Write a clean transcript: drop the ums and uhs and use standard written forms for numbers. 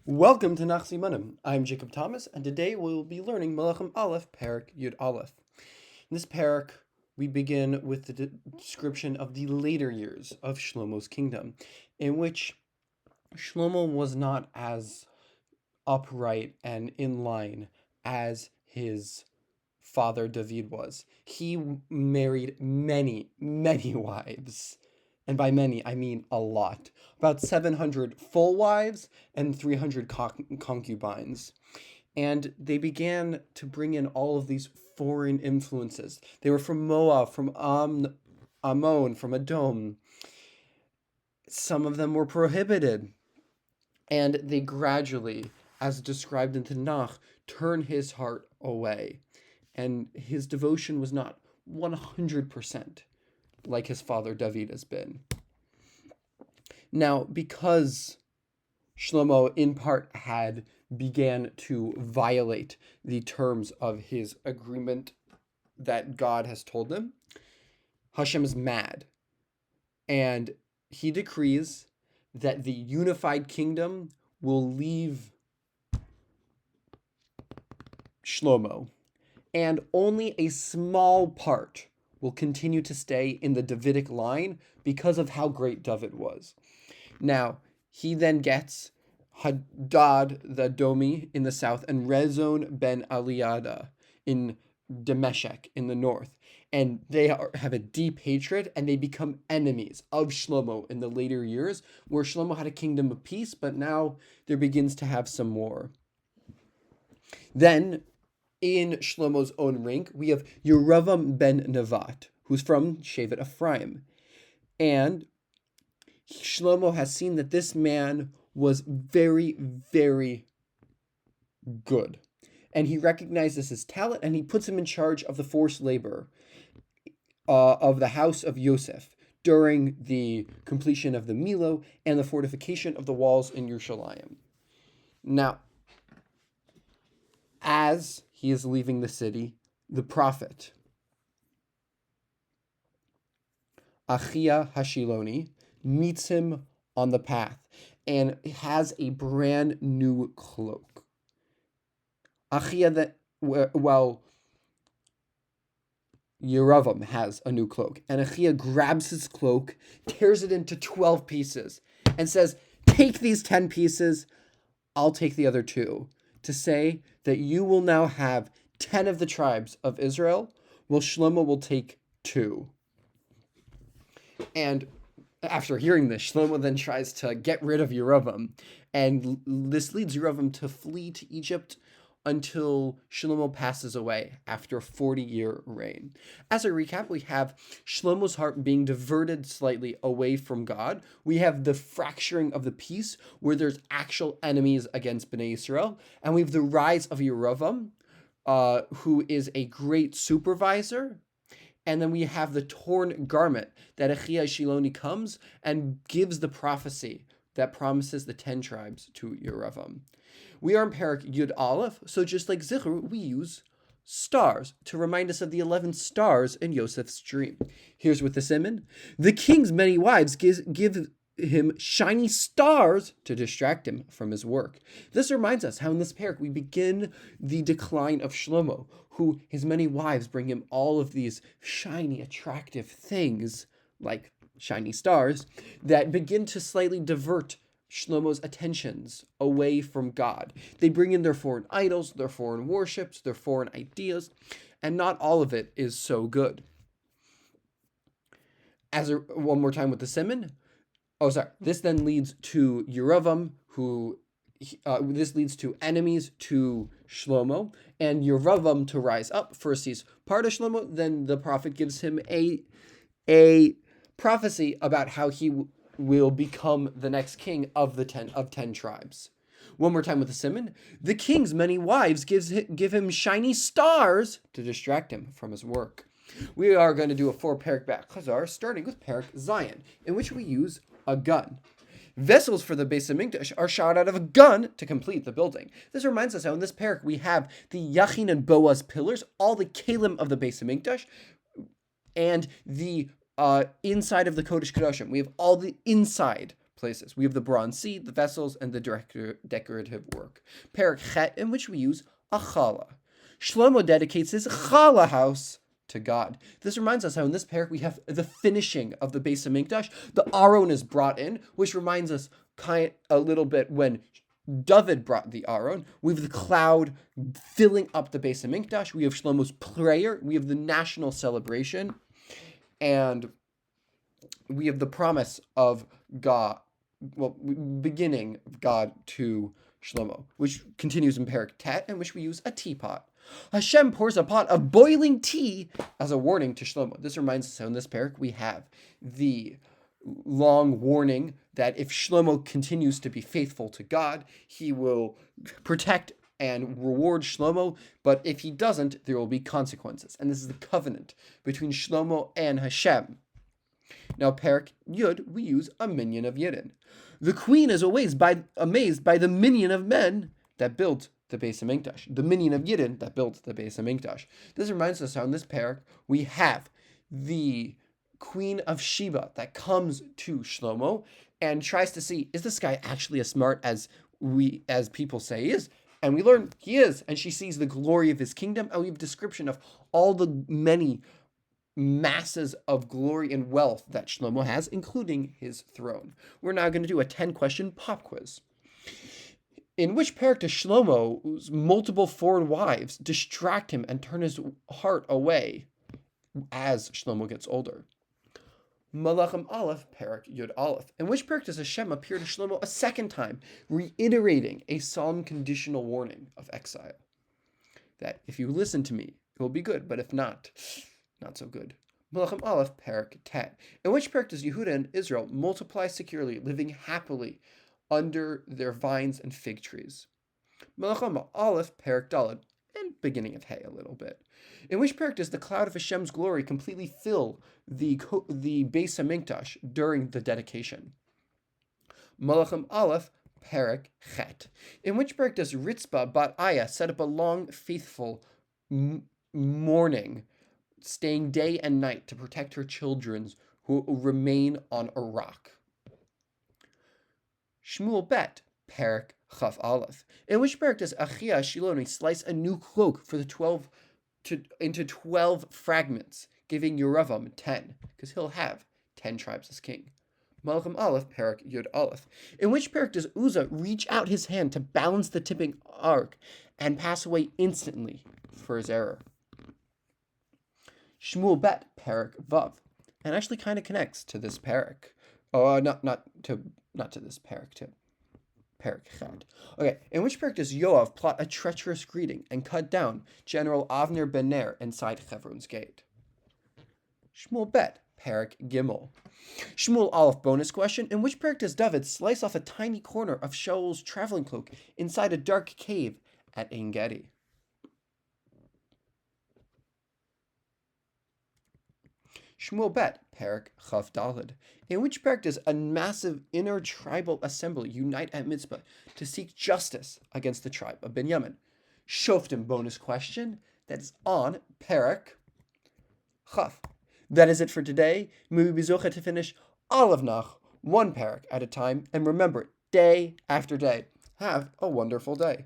Welcome to Nachsi Manim. I'm Jacob Thomas, and today we'll be learning melachim aleph, perek yud aleph. In this perek, we begin with the description of the later years of Shlomo's kingdom, in which Shlomo was not as upright and in line as his father David was. He married many, many wives. And by many, I mean a lot. About 700 full wives and 300 concubines. And they began to bring in all of these foreign influences. They were from Moab, from Ammon, from Edom. Some of them were prohibited. And they gradually, as described in Tanakh, turned his heart away. And his devotion was not 100% like his father David has been. Now, because Shlomo in part had began to violate the terms of his agreement that God has told him, Hashem is mad, and he decrees that the unified kingdom will leave Shlomo, and only a small part will continue to stay in the Davidic line because of how great David was. Now, he then gets Hadad the Domi in the south and Rezon ben Eliada in Damascus in the north. And they have a deep hatred, and they become enemies of Shlomo in the later years, where Shlomo had a kingdom of peace, but now there begins to have some war. Then, in Shlomo's own rank, we have Yeravam ben Nevat, who's from Shevet Ephraim. And Shlomo has seen that this man was very, very good. And he recognizes his talent, and he puts him in charge of the forced labor of the house of Yosef during the completion of the Milo and the fortification of the walls in Yerushalayim. Now, as he is leaving the city, the prophet Achia Hashiloni meets him on the path and has a brand new cloak. Achia, Yeravam has a new cloak, and Achia grabs his cloak, tears it into 12 pieces, and says, "Take these 10 pieces, I'll take the other 2, to say that you will now have 10 of the tribes of Israel, while Shlomo will take 2. And after hearing this, Shlomo then tries to get rid of Yeravam, and this leads Yeravam to flee to Egypt until Shlomo passes away after a 40-year reign. As a recap, we have Shlomo's heart being diverted slightly away from God. We have the fracturing of the peace, where there's actual enemies against Bnei Israel, and we have the rise of Yeravam, who is a great supervisor. And then we have the torn garment that Achia Shiloni comes and gives the prophecy that promises the 10 tribes to Yeravam. We are in perek yud aleph, so just like Zichur, we use stars to remind us of the 11 stars in Yosef's dream. Here's with the simon. The king's many wives give him shiny stars to distract him from his work. This reminds us how in this perek we begin the decline of Shlomo, who his many wives bring him all of these shiny, attractive things, like shiny stars, that begin to slightly divert Shlomo's attentions away from God. They bring in their foreign idols, their foreign worships, their foreign ideas, and not all of it is so good. One more time with the simon. This then leads to Yeravam, this leads to enemies to Shlomo, and Yeravam to rise up. First he's part of Shlomo, then the prophet gives him a prophecy about how he will become the next king of 10 tribes. One more time with the simon. The king's many wives give him shiny stars to distract him from his work. We are going to do a 4 perek back chazar, starting with perek Zion, in which we use a gun. Vessels for the Beis Hamikdash are shot out of a gun to complete the building. This reminds us how in this perek we have the Yachin and Boaz pillars, all the kalim of the Beis Hamikdash, and the inside of the Kodesh Kodashim. We have all the inside places. We have the bronze sea, the vessels, and the decorative work. Perek Chet, in which we use a challah. Shlomo dedicates his challah house to God. This reminds us how in this perek we have the finishing of the Beis Hamikdash. The Aron is brought in, which reminds us a little bit when David brought the Aron. We have the cloud filling up the Beis Hamikdash. We have Shlomo's prayer. We have the national celebration. And we have the promise of God, beginning of God to Shlomo, which continues in Perek Tet, in which we use a teapot. Hashem pours a pot of boiling tea as a warning to Shlomo. This reminds us how in this perek we have the long warning that if Shlomo continues to be faithful to God, he will protect and reward Shlomo, but if he doesn't, there will be consequences. And this is the covenant between Shlomo and Hashem. Now, perek Yud, we use a minyan of Yidden. The queen is always amazed by the minyan of men that built the Beis Hamikdash, the minyan of Yidden that built the Beis Hamikdash. This reminds us how in this perek we have the Queen of Sheba that comes to Shlomo and tries to see, is this guy actually as smart as people say he is? And we learn he is, and she sees the glory of his kingdom, and we have a description of all the many masses of glory and wealth that Shlomo has, including his throne. We're now going to do a 10-question pop quiz. In which perek does Shlomo's multiple foreign wives distract him and turn his heart away as Shlomo gets older? Melachim aleph, perek Yud aleph. In which perek does Hashem appear to Shlomo a second time, reiterating a solemn conditional warning of exile? That if you listen to me, it will be good, but if not, not so good. Melachim aleph, perek Tet. In which perek does Yehuda and Israel multiply securely, living happily under their vines and fig trees? Melachim aleph, perek Daled, and beginning of Hay a little bit. In which perek does the cloud of Hashem's glory completely fill the Beis Hamikdash during the dedication? Melachim aleph, perek Chet. In which perek does Ritzbah bat Aya set up a long, faithful mourning, staying day and night to protect her children who remain on a rock? Shmuel bet, perek Chaf aleph. In which perek does Achia Shiloni slice a new cloak for the into 12 fragments, giving Yeravam 10, because he'll have 10 tribes as king? Melachim aleph, perek Yud aleph. In which perek does Uzzah reach out his hand to balance the tipping ark and pass away instantly for his error? Shmuel bet, perek Vav, and actually kind of connects to this perek. Oh, not to this perek, to perek Chad. Okay, in which perek does Yoav plot a treacherous greeting and cut down General Avner ben Ner inside Hebron's gate? Shmuel bet, perek Gimel. Shmuel aleph bonus question. In which perek does David slice off a tiny corner of Shaul's traveling cloak inside a dark cave at En Gedi? Shmuel bet, perek Chav Daled. In which perek does a massive inner tribal assembly unite at Mitzvah to seek justice against the tribe of Binyamin? Shoftim bonus question. That is on perek Chav. That is it for today. May we be zocheh to finish all of Nach, one perek at a time, and remember, day after day. Have a wonderful day.